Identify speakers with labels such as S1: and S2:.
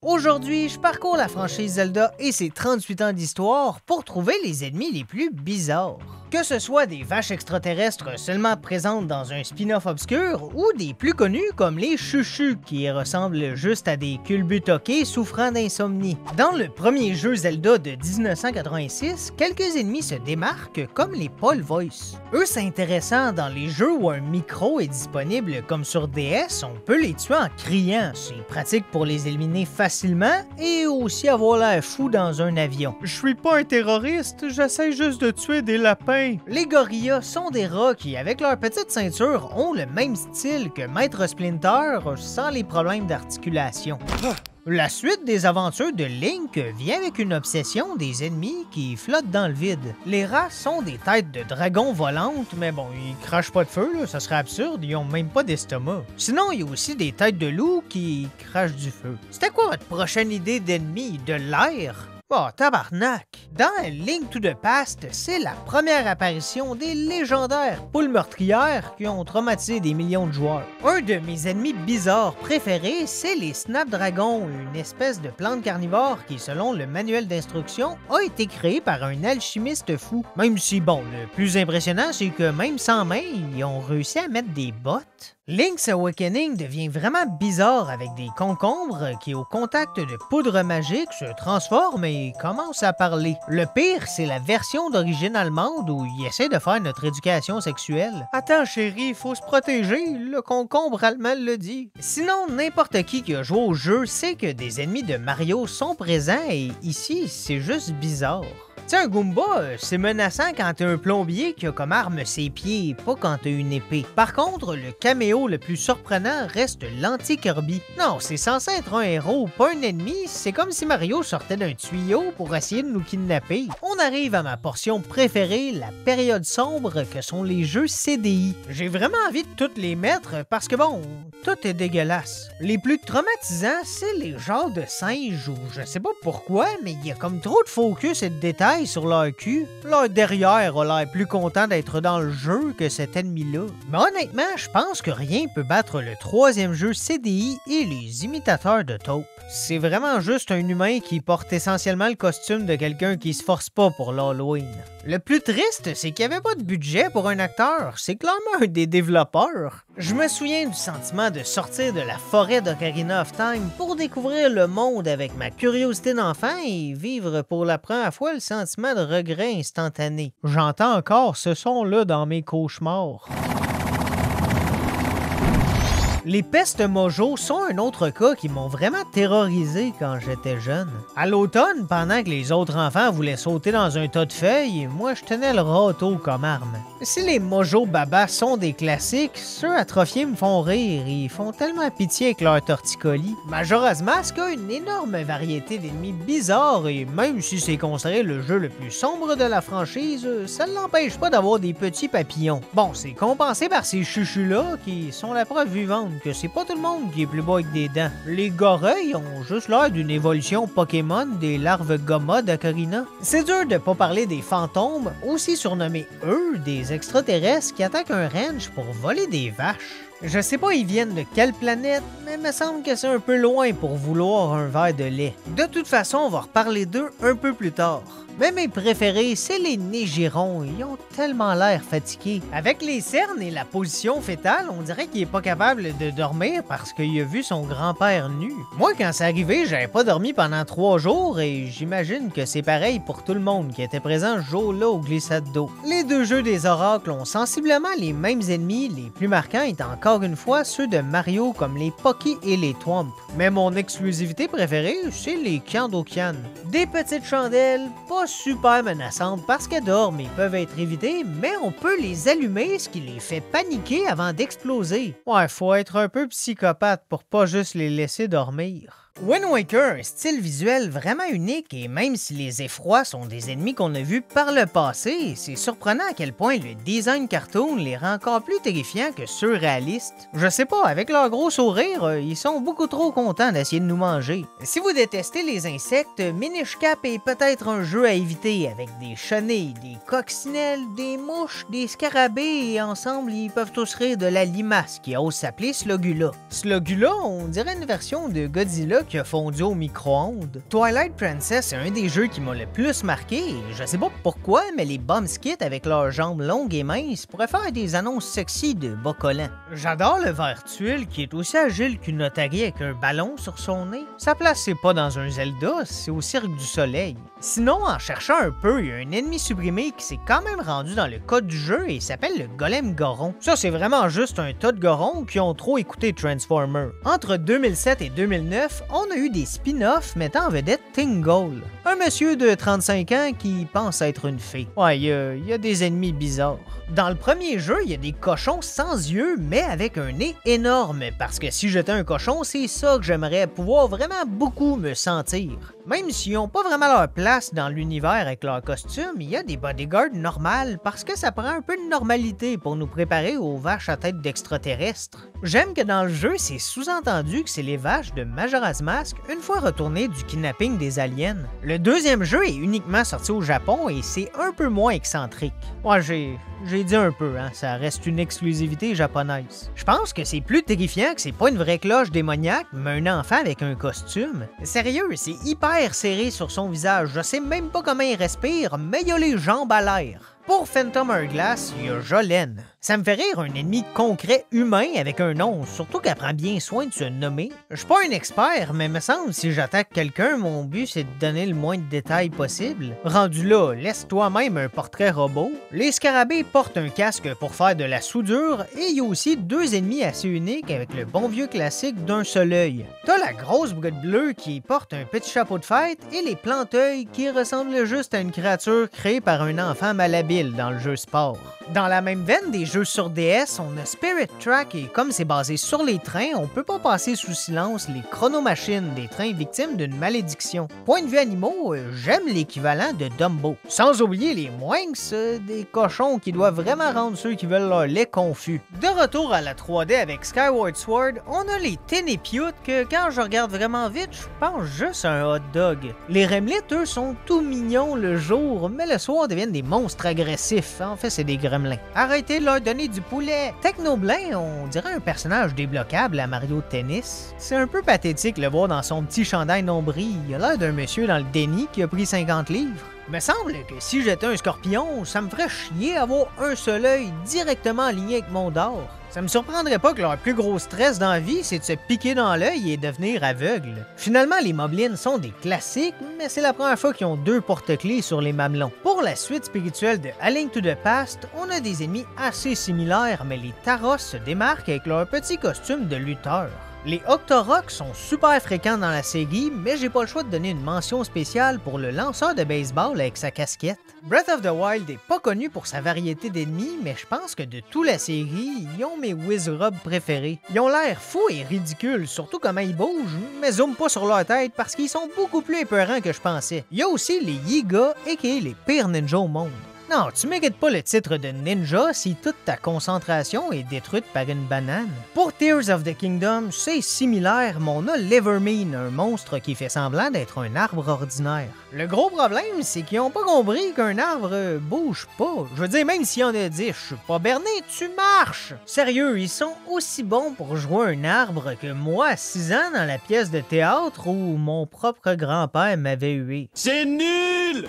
S1: Aujourd'hui, je parcours la franchise Zelda et ses 38 ans d'histoire pour trouver les ennemis les plus bizarres. Que ce soit des vaches extraterrestres seulement présentes dans un spin-off obscur ou des plus connus comme les chuchus qui ressemblent juste à des culbutoqués souffrant d'insomnie. Dans le premier jeu Zelda de 1986, quelques ennemis se démarquent comme les Pole Voice. Eux, c'est intéressant dans les jeux où un micro est disponible comme sur DS, on peut les tuer en criant. C'est pratique pour les éliminer facilement et aussi avoir l'air fou dans un avion.
S2: Je suis pas un terroriste, j'essaie juste de tuer des lapins.
S1: Les gorillas sont des rats qui, avec leur petite ceinture, ont le même style que Maître Splinter sans les problèmes d'articulation. La suite des aventures de Link vient avec une obsession des ennemis qui flottent dans le vide. Les rats sont des têtes de dragons volantes, mais bon, ils crachent pas de feu, là, ça serait absurde, ils ont même pas d'estomac. Sinon, il y a aussi des têtes de loups qui crachent du feu. C'était quoi votre prochaine idée d'ennemi? De l'air? Oh, tabarnak! Dans Link to the Past, c'est la première apparition des légendaires poules meurtrières qui ont traumatisé des millions de joueurs. Un de mes ennemis bizarres préférés, c'est les Snapdragons, une espèce de plante carnivore qui, selon le manuel d'instruction, a été créée par un alchimiste fou. Même si, bon, le plus impressionnant, c'est que même sans main, ils ont réussi à mettre des bottes. Link's Awakening devient vraiment bizarre avec des concombres qui, au contact de poudre magique, se transforment et commencent à parler. Le pire, c'est la version d'origine allemande où il essaie de faire notre éducation sexuelle. Attends chérie, faut se protéger, le concombre allemand le dit. Sinon, n'importe qui a joué au jeu sait que des ennemis de Mario sont présents et ici, c'est juste bizarre. Tu sais, un Goomba, c'est menaçant quand t'as un plombier qui a comme arme ses pieds, pas quand t'as une épée. Par contre, le caméo le plus surprenant reste l'anti-Kirby. Non, c'est censé être un héros, pas un ennemi, c'est comme si Mario sortait d'un tuyau pour essayer de nous kidnapper. On arrive à ma portion préférée, la période sombre que sont les jeux CDI. J'ai vraiment envie de toutes les mettre parce que bon, tout est dégueulasse. Les plus traumatisants, c'est les genres de singes ou je sais pas pourquoi, mais il y a comme trop de focus et de détails sur leur cul. Leur derrière a l'air plus content d'être dans le jeu que cet ennemi-là. Mais honnêtement, je pense que rien peut battre le troisième jeu CDI et les imitateurs de taupe. C'est vraiment juste un humain qui porte essentiellement le costume de quelqu'un qui se force pas pour l'Halloween. Le plus triste, c'est qu'il n'y avait pas de budget pour un acteur. C'est clairement un des développeurs. Je me souviens du sentiment de sortir de la forêt d'Ocarina of Time pour découvrir le monde avec ma curiosité d'enfant et vivre pour la première fois le sentiment de regret instantané.
S2: J'entends encore ce son-là dans mes cauchemars.
S1: Les pestes mojo sont un autre cas qui m'ont vraiment terrorisé quand j'étais jeune. À l'automne, pendant que les autres enfants voulaient sauter dans un tas de feuilles, moi je tenais le râteau comme arme. Si les mojo babas sont des classiques, ceux atrophiés me font rire et ils font tellement pitié avec leur torticolis. Majora's Mask a une énorme variété d'ennemis bizarres et même si c'est considéré le jeu le plus sombre de la franchise, ça ne l'empêche pas d'avoir des petits papillons. Bon, c'est compensé par ces chuchus-là qui sont la preuve vivante que c'est pas tout le monde qui est plus beau avec des dents. Les gorilles ont juste l'air d'une évolution Pokémon des larves Gomma d'Ocarina. C'est dur de pas parler des fantômes, aussi surnommés eux des extraterrestres qui attaquent un ranch pour voler des vaches. Je sais pas ils viennent de quelle planète, mais il me semble que c'est un peu loin pour vouloir un verre de lait. De toute façon, on va reparler d'eux un peu plus tard. Mais mes préférés, c'est les Négirons. Ils ont tellement l'air fatigués. Avec les cernes et la position fétale, on dirait qu'il est pas capable de dormir parce qu'il a vu son grand-père nu. Moi, quand c'est arrivé, j'avais pas dormi pendant 3 jours et j'imagine que c'est pareil pour tout le monde qui était présent ce jour-là au glissade d'eau. Les deux jeux des oracles ont sensiblement les mêmes ennemis, les plus marquants étant encore une fois ceux de Mario comme les Pocky et les Thwomp. Mais mon exclusivité préférée, c'est les Kandokan. Des petites chandelles, pas super menaçantes parce qu'elles dorment et peuvent être évitées, mais on peut les allumer, ce qui les fait paniquer avant d'exploser. Ouais, faut être un peu psychopathe pour pas juste les laisser dormir. Wind Waker a un style visuel vraiment unique et même si les effrois sont des ennemis qu'on a vus par le passé, c'est surprenant à quel point le design cartoon les rend encore plus terrifiants que surréalistes. Je sais pas, avec leur gros sourire, ils sont beaucoup trop contents d'essayer de nous manger. Si vous détestez les insectes, Minish Cap est peut-être un jeu à éviter avec des chenilles, des coccinelles, des mouches, des scarabées et ensemble ils peuvent tous rire de la limace qui ose s'appeler Slogula. Slogula, on dirait une version de Godzilla qui a fondu au micro-ondes. Twilight Princess est un des jeux qui m'a le plus marqué et je sais pas pourquoi, mais les Bumskits avec leurs jambes longues et minces pourraient faire des annonces sexy de bas collants. J'adore le ver tuile qui est aussi agile qu'une otarie avec un ballon sur son nez. Sa place c'est pas dans un Zelda, c'est au Cirque du Soleil. Sinon, en cherchant un peu, il y a un ennemi supprimé qui s'est quand même rendu dans le code du jeu et il s'appelle le Golem Goron. Ça, c'est vraiment juste un tas de gorons qui ont trop écouté Transformers. Entre 2007 et 2009, on a eu des spin-offs mettant en vedette Tingle, un monsieur de 35 ans qui pense être une fée. Ouais, il y a des ennemis bizarres. Dans le premier jeu, il y a des cochons sans yeux, mais avec un nez énorme, parce que si j'étais un cochon, c'est ça que j'aimerais pouvoir vraiment beaucoup me sentir. Même s'ils n'ont pas vraiment leur place dans l'univers avec leur costume, il y a des bodyguards normales parce que ça prend un peu de normalité pour nous préparer aux vaches à tête d'extraterrestres. J'aime que dans le jeu, c'est sous-entendu que c'est les vaches de Majora's Mask une fois retournées du kidnapping des aliens. Le deuxième jeu est uniquement sorti au Japon et c'est un peu moins excentrique. Moi, j'ai dit un peu, hein, ça reste une exclusivité japonaise. Je pense que c'est plus terrifiant que c'est pas une vraie cloche démoniaque, mais un enfant avec un costume. Sérieux, c'est hyper serré sur son visage, je sais même pas comment il respire, mais il a les jambes à l'air. Pour Phantom Hourglass, il y a Jolene. Ça me fait rire un ennemi concret humain avec un nom, surtout qu'elle prend bien soin de se nommer. Je suis pas un expert, mais me semble si j'attaque quelqu'un, mon but c'est de donner le moins de détails possible. Rendu là, laisse toi-même un portrait robot. Les scarabées portent un casque pour faire de la soudure et il y a aussi deux ennemis assez uniques avec le bon vieux classique d'un seul œil. T'as la grosse brute bleue qui porte un petit chapeau de fête et les planteuils qui ressemblent juste à une créature créée par un enfant malhabile dans le jeu sport. Dans la même veine des jeux sur DS, on a Spirit Track et comme c'est basé sur les trains, on peut pas passer sous silence les chronomachines des trains victimes d'une malédiction. Point de vue animaux, j'aime l'équivalent de Dumbo. Sans oublier les Moinks, des cochons qui doivent vraiment rendre ceux qui veulent leur lait confus. De retour à la 3D avec Skyward Sword, on a les Ténépiutes que quand je regarde vraiment vite, je pense juste à un hot dog. Les Remlits, eux, sont tout mignons le jour, mais le soir deviennent des monstres agressifs. En fait, c'est des gremlins. Arrêtez de leur donner du poulet. Technoblin, on dirait un personnage débloquable à Mario Tennis. C'est un peu pathétique le voir dans son petit chandail nombril. Il a l'air d'un monsieur dans le déni qui a pris 50 livres. Il me semble que si j'étais un scorpion, ça me ferait chier avoir un seul œil directement aligné avec mon dard. Ça me surprendrait pas que leur plus gros stress dans la vie, c'est de se piquer dans l'œil et devenir aveugle. Finalement, les moblins sont des classiques, mais c'est la première fois qu'ils ont deux porte-clés sur les mamelons. Pour la suite spirituelle de A Link to the Past, on a des ennemis assez similaires, mais les Taros se démarquent avec leur petit costume de lutteur. Les Octoroks sont super fréquents dans la série, mais j'ai pas le choix de donner une mention spéciale pour le lanceur de baseball avec sa casquette. Breath of the Wild est pas connu pour sa variété d'ennemis, mais je pense que de toute la série, ils ont mes Wizrobs préférés. Ils ont l'air fous et ridicules, surtout comment ils bougent, mais zoome pas sur leur tête parce qu'ils sont beaucoup plus épeurants que je pensais. Il y a aussi les Yiga, aka les pires ninjas au monde. Non, tu mérites pas le titre de ninja si toute ta concentration est détruite par une banane. Pour Tears of the Kingdom, c'est similaire, mais on a Livermean, un monstre qui fait semblant d'être un arbre ordinaire. Le gros problème, c'est qu'ils ont pas compris qu'un arbre bouge pas. Je veux dire, même s'il y en a 10, je suis pas berné, tu marches! Sérieux, ils sont aussi bons pour jouer un arbre que moi à 6 ans dans la pièce de théâtre où mon propre grand-père m'avait hué.
S3: C'est nul!